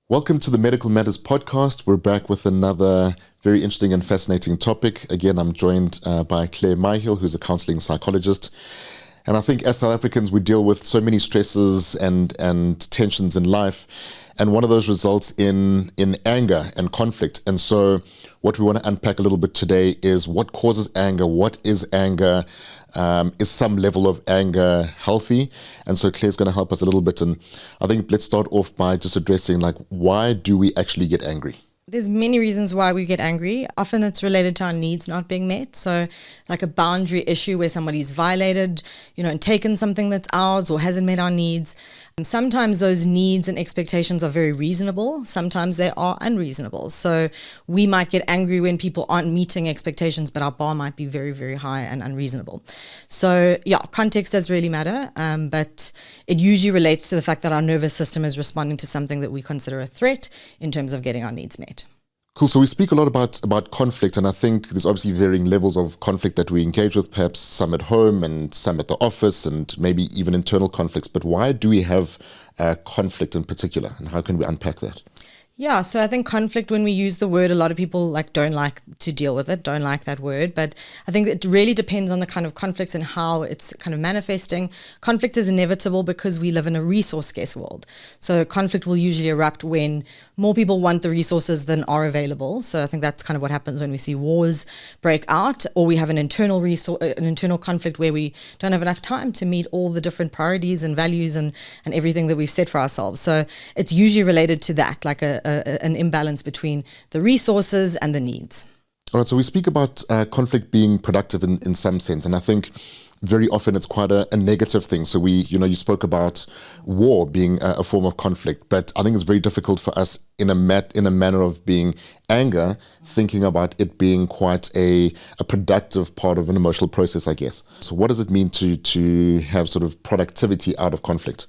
Welcome to the Medical Matters podcast. We're back with another very interesting and fascinating topic. Again, I'm joined by Claire Myhill, who's a counselling psychologist. And I think as South Africans, we deal with so many stresses and tensions in life. And one of those results in anger and conflict. And so what we want to unpack a little bit today is what causes anger, what is anger, is some level of anger healthy? And so Claire's going to help us a little bit. And I think let's start off by just addressing, why do we actually get angry? There's many reasons why we get angry. Often it's related to our needs not being met. So like a boundary issue where somebody's violated, and taken something that's ours or hasn't met our needs. Sometimes those needs and expectations are very reasonable. Sometimes they are unreasonable. So we might get angry when people aren't meeting expectations, but our bar might be very, very high and unreasonable. So context does really matter. But it usually relates to the fact that our nervous system is responding to something that we consider a threat in terms of getting our needs met. Cool. So we speak a lot about conflict, and I think there's obviously varying levels of conflict that we engage with, perhaps some at home and some at the office and maybe even internal conflicts. But why do we have conflict in particular, and how can we unpack that? Yeah, so I think conflict, when we use the word, a lot of people don't like to deal with it, don't like that word. But I think it really depends on the kind of conflict and how it's kind of manifesting. Conflict is inevitable because we live in a resource scarce world. So conflict will usually erupt when more people want the resources than are available. So I think that's kind of what happens when we see wars break out, or we have an internal conflict where we don't have enough time to meet all the different priorities and values and everything that we've set for ourselves. So it's usually related to that, like an imbalance between the resources and the needs. All right, so we speak about conflict being productive in some sense, and I think very often it's quite a negative thing. So you spoke about war being a form of conflict, but I think it's very difficult for us in a manner of being anger, thinking about it being quite a productive part of an emotional process, I guess. So what does it mean to have sort of productivity out of conflict?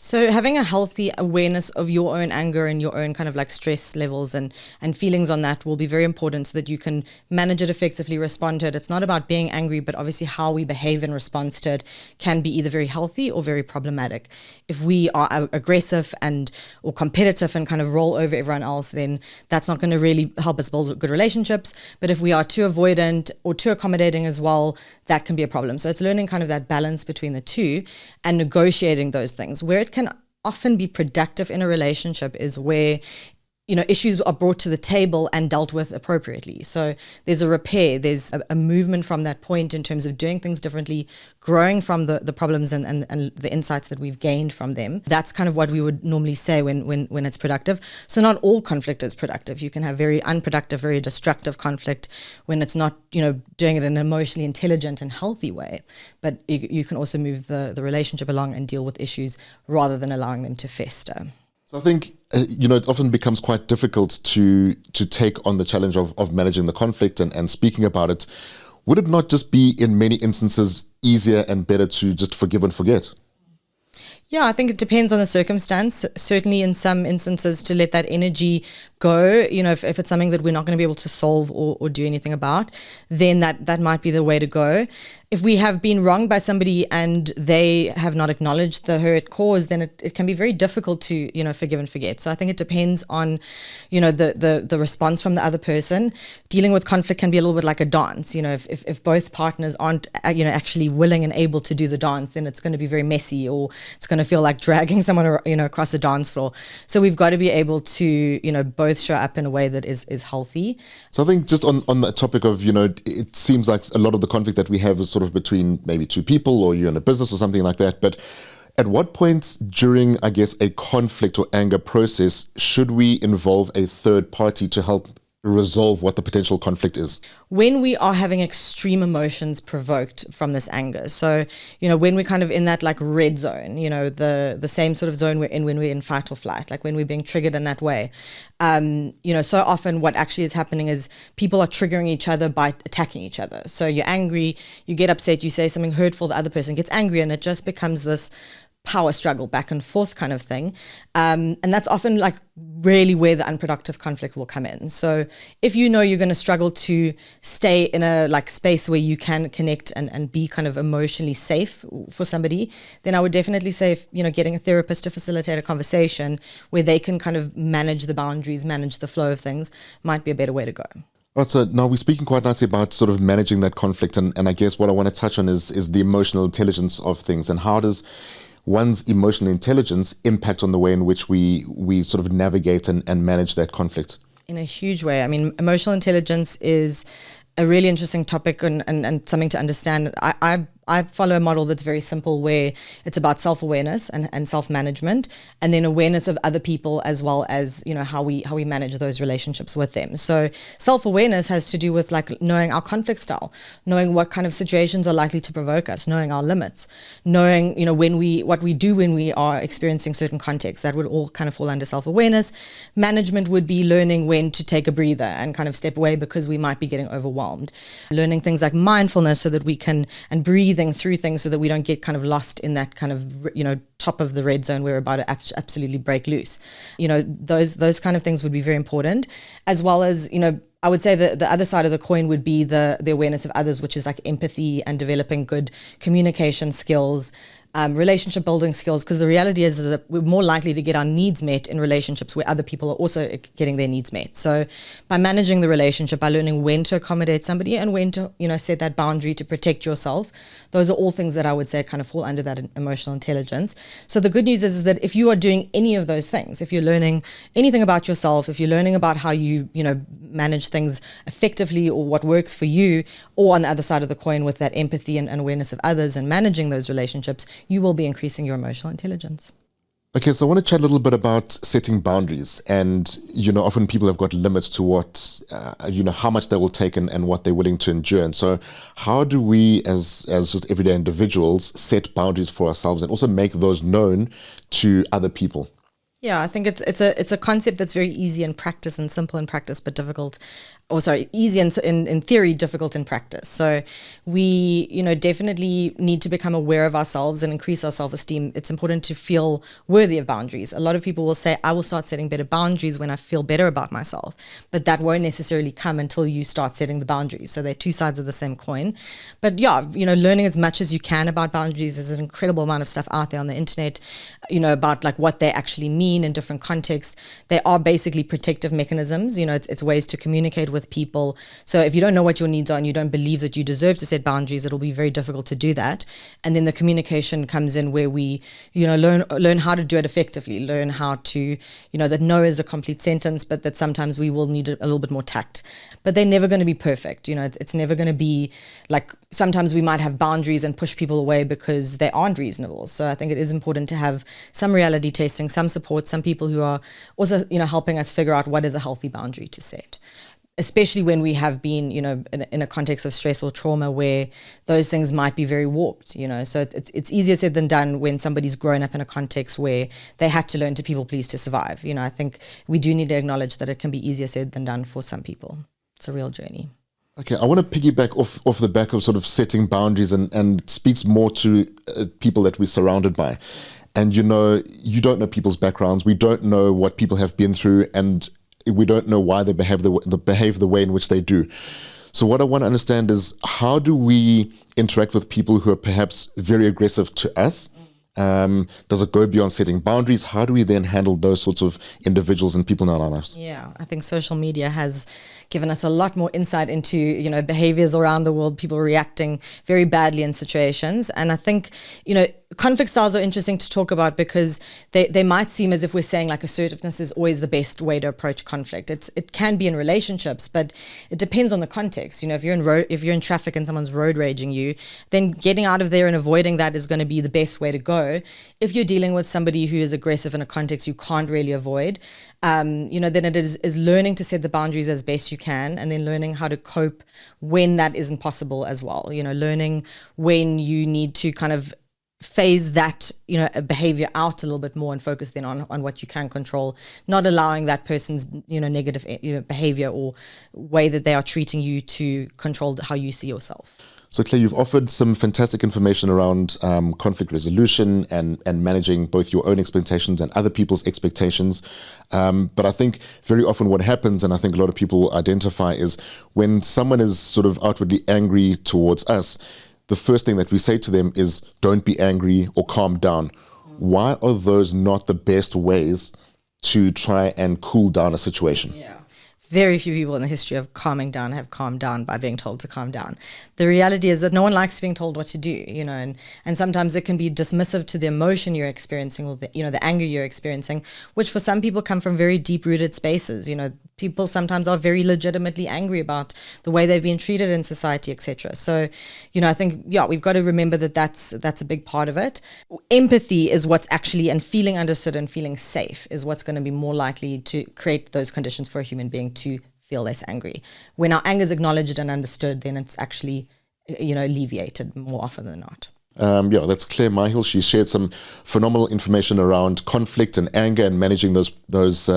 So having a healthy awareness of your own anger and your own kind of stress levels and feelings on that will be very important so that you can manage it effectively, respond to it. It's not about being angry, but obviously how we behave in response to it can be either very healthy or very problematic. If we are aggressive or competitive and kind of roll over everyone else, then that's not going to really help us build good relationships. But if we are too avoidant or too accommodating as well, that can be a problem. So it's learning kind of that balance between the two and negotiating those things. Where it can often be productive in a relationship is where issues are brought to the table and dealt with appropriately. So there's a repair, there's a movement from that point in terms of doing things differently, growing from the problems and the insights that we've gained from them. That's kind of what we would normally say when it's productive. So not all conflict is productive. You can have very unproductive, very destructive conflict when it's not, doing it in an emotionally intelligent and healthy way. But you can also move the relationship along and deal with issues rather than allowing them to fester. So I think, it often becomes quite difficult to take on the challenge of managing the conflict and speaking about it. Would it not just be, in many instances, easier and better to just forgive and forget? Yeah, I think it depends on the circumstance. Certainly in some instances to let that energy go, if it's something that we're not going to be able to solve or do anything about, then that might be the way to go. If we have been wronged by somebody and they have not acknowledged the hurt caused, then it can be very difficult to, forgive and forget. So I think it depends on, the response from the other person. Dealing with conflict can be a little bit like a dance. If both partners aren't, actually willing and able to do the dance, then it's going to be very messy, or it's going to feel like dragging someone, across the dance floor. So we've got to be able to, both show up in a way that is healthy. So I think just on the topic of, it seems like a lot of the conflict that we have is sort of between maybe two people, or you're in a business or something like that. But at what point during, I guess, a conflict or anger process should we involve a third party to help resolve what the potential conflict is? When we are having extreme emotions provoked from this anger. So, when we're kind of in that red zone, the same sort of zone we're in when we're in fight or flight, when we're being triggered in that way. So often what actually is happening is people are triggering each other by attacking each other. So you're angry, you get upset, you say something hurtful, the other person gets angry, and it just becomes this power struggle back and forth kind of thing. And that's often like really where the unproductive conflict will come in. So if you know you're going to struggle to stay in a like space where you can connect and be kind of emotionally safe for somebody, then I would definitely say, getting a therapist to facilitate a conversation where they can kind of manage the boundaries, manage the flow of things might be a better way to go. Right, so now we're speaking quite nicely about sort of managing that conflict, and I guess what I want to touch on is the emotional intelligence of things, and how does one's emotional intelligence impact on the way in which we sort of navigate and manage that conflict? In a huge way. I mean, emotional intelligence is a really interesting topic and something to understand. I follow a model that's very simple, where it's about self-awareness and self-management, and then awareness of other people, as well as, how we manage those relationships with them. So self-awareness has to do with like knowing our conflict style, knowing what kind of situations are likely to provoke us, knowing our limits, knowing, what we do when we are experiencing certain contexts. That would all kind of fall under self-awareness. Management would be learning when to take a breather and kind of step away because we might be getting overwhelmed. Learning things like mindfulness so that we can, and breathing through things so that we don't get kind of lost in that kind of, top of the red zone where we're about to absolutely break loose. Those kind of things would be very important, as well as, I would say the other side of the coin would be the awareness of others, which is like empathy and developing good communication skills, relationship building skills, because the reality is that we're more likely to get our needs met in relationships where other people are also getting their needs met. So by managing the relationship, by learning when to accommodate somebody and when to, set that boundary to protect yourself, those are all things that I would say kind of fall under that emotional intelligence. So the good news is that if you are doing any of those things, if you're learning anything about yourself, if you're learning about how you, manage things effectively or what works for you, or on the other side of the coin with that empathy and awareness of others and managing those relationships, you will be increasing your emotional intelligence. Okay, so I want to chat a little bit about setting boundaries. And, often people have got limits to what, how much they will take and what they're willing to endure. And so how do we as just everyday individuals set boundaries for ourselves and also make those known to other people? Yeah, I think it's a concept that's very easy in practice and simple in practice, but difficult. Easy in theory, difficult in practice. So we, definitely need to become aware of ourselves and increase our self-esteem. It's important to feel worthy of boundaries. A lot of people will say, I will start setting better boundaries when I feel better about myself. But that won't necessarily come until you start setting the boundaries. So they're two sides of the same coin. But yeah, learning as much as you can about boundaries. There's an incredible amount of stuff out there on the internet, about like what they actually mean in different contexts. They are basically protective mechanisms. It's ways to communicate with people. So if you don't know what your needs are and you don't believe that you deserve to set boundaries, it'll be very difficult to do that. And then the communication comes in where we, learn how to do it effectively, learn how to, that no is a complete sentence, but that sometimes we will need a little bit more tact. But they're never going to be perfect. It's never going to be like, sometimes we might have boundaries and push people away because they aren't reasonable. So I think it is important to have some reality testing, some support, some people who are also, helping us figure out what is a healthy boundary to set. Especially when we have been, in a context of stress or trauma where those things might be very warped, So it's easier said than done when somebody's grown up in a context where they had to learn to people please to survive. I think we do need to acknowledge that it can be easier said than done for some people. It's a real journey. Okay, I want to piggyback off the back of sort of setting boundaries, and it speaks more to people that we're surrounded by. And, you don't know people's backgrounds. We don't know what people have been through, and we don't know why they behave the way in which they do. So what I want to understand is, how do we interact with people who are perhaps very aggressive to us? Does it go beyond setting boundaries? How do we then handle those sorts of individuals and people in our lives? Yeah, I think social media has given us a lot more insight into, behaviors around the world, people reacting very badly in situations. And I think, conflict styles are interesting to talk about because they might seem as if we're saying like assertiveness is always the best way to approach conflict. It can be in relationships, but it depends on the context. If you're in traffic and someone's road raging you, then getting out of there and avoiding that is going to be the best way to go. If you're dealing with somebody who is aggressive in a context you can't really avoid, then it is learning to set the boundaries as best you can, and then learning how to cope when that isn't possible as well. Learning when you need to kind of phase that behavior out a little bit more and focus then on what you can control, not allowing that person's negative behavior or way that they are treating you to control how you see yourself. So, Claire, you've offered some fantastic information around conflict resolution and managing both your own expectations and other people's expectations. But I think very often what happens, and I think a lot of people identify, is when someone is sort of outwardly angry towards us, the first thing that we say to them is, don't be angry or calm down. Why are those not the best ways to try and cool down a situation? Yeah. Very few people in the history of calming down have calmed down by being told to calm down. The reality is that no one likes being told what to do, and sometimes it can be dismissive to the emotion you're experiencing or the anger you're experiencing, which for some people come from very deep-rooted spaces. People sometimes are very legitimately angry about the way they've been treated in society, etc. So, I think, we've got to remember that that's a big part of it. Empathy is what's actually, and feeling understood and feeling safe is what's going to be more likely to create those conditions for a human being to feel less angry. When our anger is acknowledged and understood, then it's actually, alleviated more often than not. That's Claire Myhill. She shared some phenomenal information around conflict and anger and managing those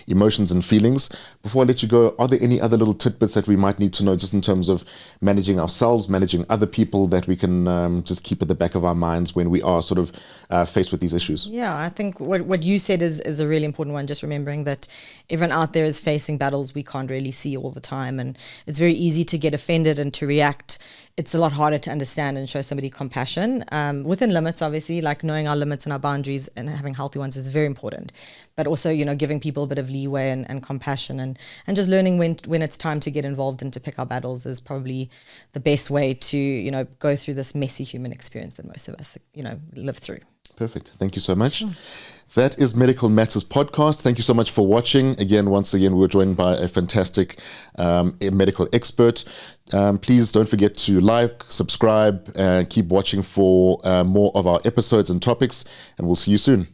emotions and feelings. Before I let you go, are there any other little tidbits that we might need to know just in terms of managing ourselves, managing other people, that we can just keep at the back of our minds when we are sort of faced with these issues? Yeah, I think what you said is a really important one, just remembering that everyone out there is facing battles we can't really see all the time, and it's very easy to get offended and to react. It's a lot harder to understand and show somebody compassion within limits, obviously, like knowing our limits and our boundaries and having healthy ones is very important. But also, giving people a bit of leeway and compassion and just learning when it's time to get involved and to pick our battles is probably the best way to, go through this messy human experience that most of us, live through. Perfect. Thank you so much. Sure. That is Medical Matters Podcast. Thank you so much for watching. Once again, we're joined by a fantastic medical expert. Please don't forget to like, subscribe, keep watching for more of our episodes and topics, and we'll see you soon.